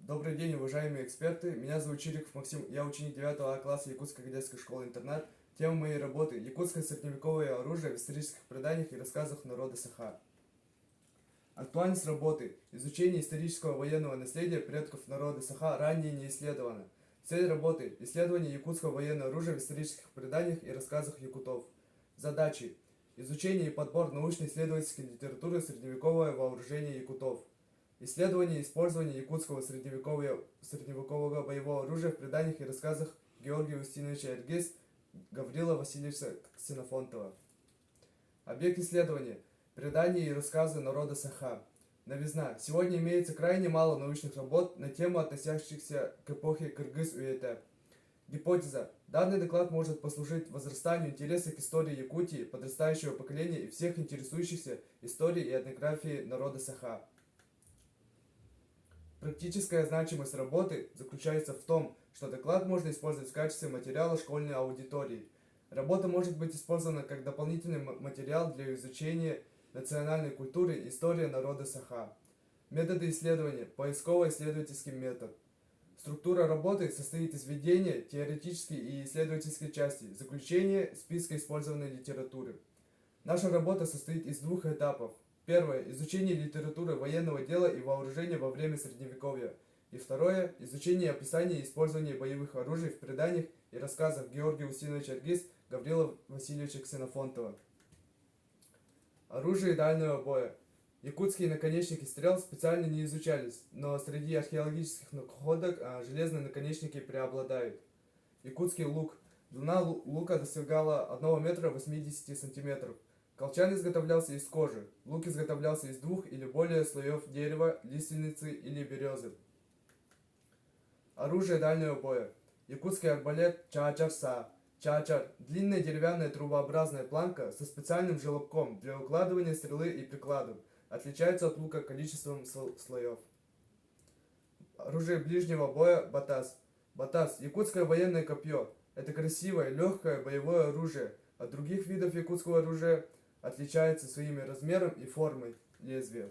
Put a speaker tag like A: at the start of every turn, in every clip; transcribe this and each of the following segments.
A: Добрый день, уважаемые эксперты. Меня зовут Чириков Максим. Я ученик 9 класса Якутской кадетской школы-интернат. Тема моей работы – якутское средневековое оружие в исторических преданиях и рассказах народа Саха. Актуальность работы – изучение исторического военного наследия предков народа Саха ранее не исследовано. Цель работы – исследование якутского военного оружия в исторических преданиях и рассказах якутов. Задачи – изучение и подбор научно-исследовательской литературы средневековое вооружение якутов. Исследование и использование якутского средневекового боевого оружия в преданиях и рассказах Георгия Устиновича Эргиз, Гаврила Васильевича Ксенофонтова. Объект исследования – предания и рассказы народа Саха. Новизна. Сегодня имеется крайне мало научных работ на тему, относящихся к эпохе Кыргыз-Уэте. Гипотеза. Данный доклад может послужить возрастанию интереса к истории Якутии, подрастающего поколения и всех интересующихся историей и этнографией народа Саха. Практическая значимость работы заключается в том, что доклад можно использовать в качестве материала школьной аудитории. Работа может быть использована как дополнительный материал для изучения национальной культуры и истории народа Саха. Методы исследования. Поисково-исследовательский метод. Структура работы состоит из введения, теоретической и исследовательской части, заключения, списка использованной литературы. Наша работа состоит из двух этапов. Первое – изучение литературы военного дела и вооружения во время Средневековья. И второе – изучение и описание использования боевых оружий в преданиях и рассказах Георгия Устиновича Эргиз, Гаврила Васильевича Ксенофонтова. Оружие дальнего боя. Якутские наконечники стрел специально не изучались, но среди археологических находок железные наконечники преобладают. Якутский лук. Длина лука достигала 1 метра 80 сантиметров. Колчан изготовлялся из кожи. Лук изготовлялся из 2 или более слоев дерева, лиственницы или березы. Оружие дальнего боя. Якутский арбалет чаачар-са. Чаачар – длинная деревянная трубообразная планка со специальным желобком для укладывания стрелы и прикладов. Отличается от лука количеством слоев. Оружие ближнего боя батас. Батас – якутское военное копье. Это красивое, легкое боевое оружие. От других видов якутского оружия отличается своими размером и формой лезвия.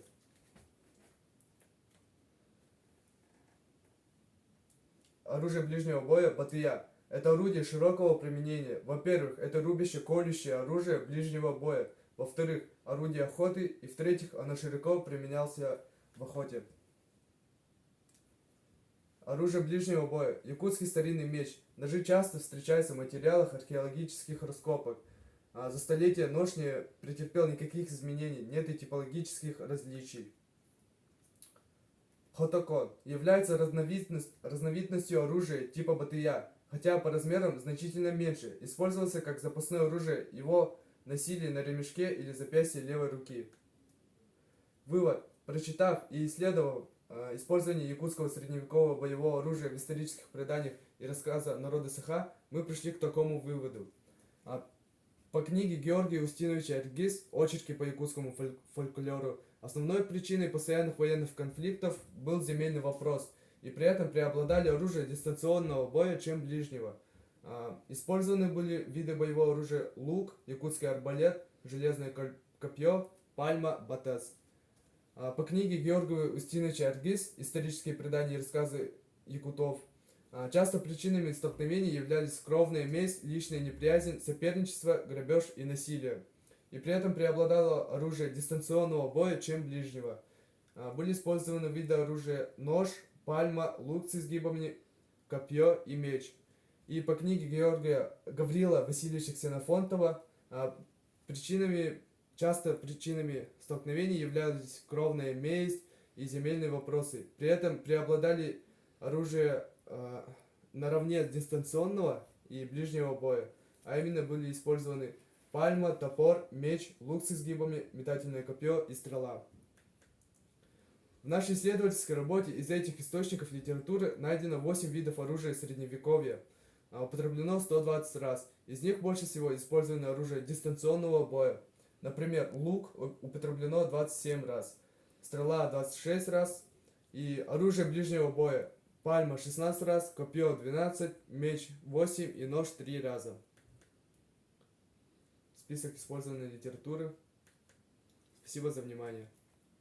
A: Оружие ближнего боя батыя. Это орудие широкого применения. Во-первых, это рубяще-колющее оружие ближнего боя. Во-вторых, орудие охоты. И в-третьих, оно широко применялся в охоте. Оружие ближнего боя. Якутский старинный меч. Ножи часто встречаются в материалах археологических раскопок. За столетия нож не претерпел никаких изменений, нет и типологических различий. Хотокон является разновидностью оружия типа батыя, хотя по размерам значительно меньше. Использовался как запасное оружие, его носили на ремешке или запястье левой руки. Вывод. Прочитав и исследовав использование якутского средневекового боевого оружия в исторических преданиях и рассказах народа Саха, мы пришли к такому выводу. По книге Георгия Устиновича Эргиз «Очерки по якутскому фольклору» основной причиной постоянных военных конфликтов был земельный вопрос, и при этом преобладали оружия дистанционного боя, чем ближнего. Использованы были виды боевого оружия лук, якутский арбалет, железное копье, пальма, батас. По книге Георгия Устиновича Эргиз «Исторические предания и рассказы якутов» часто причинами столкновений являлись кровная месть, личная неприязнь, соперничество, грабеж и насилие. И при этом преобладало оружие дистанционного боя, чем ближнего. Были использованы виды оружия нож, пальма, лук с изгибами, копье и меч. И по книге Георгия Гаврила Васильевича Ксенофонтова часто причинами столкновений являлись кровная месть и земельные вопросы. При этом преобладали оружие наравне дистанционного и ближнего боя, а именно были использованы пальма, топор, меч, лук с изгибами, метательное копье и стрела. В нашей исследовательской работе из этих источников литературы найдено 8 видов оружия средневековья, употреблено 120 раз. Из них больше всего использовано оружие дистанционного боя. Например, лук употреблено 27 раз, стрела 26 раз и оружие ближнего боя. Пальма 16 раз, копье 12, меч 8 и нож 3 раза. Список использованной литературы. Спасибо за внимание.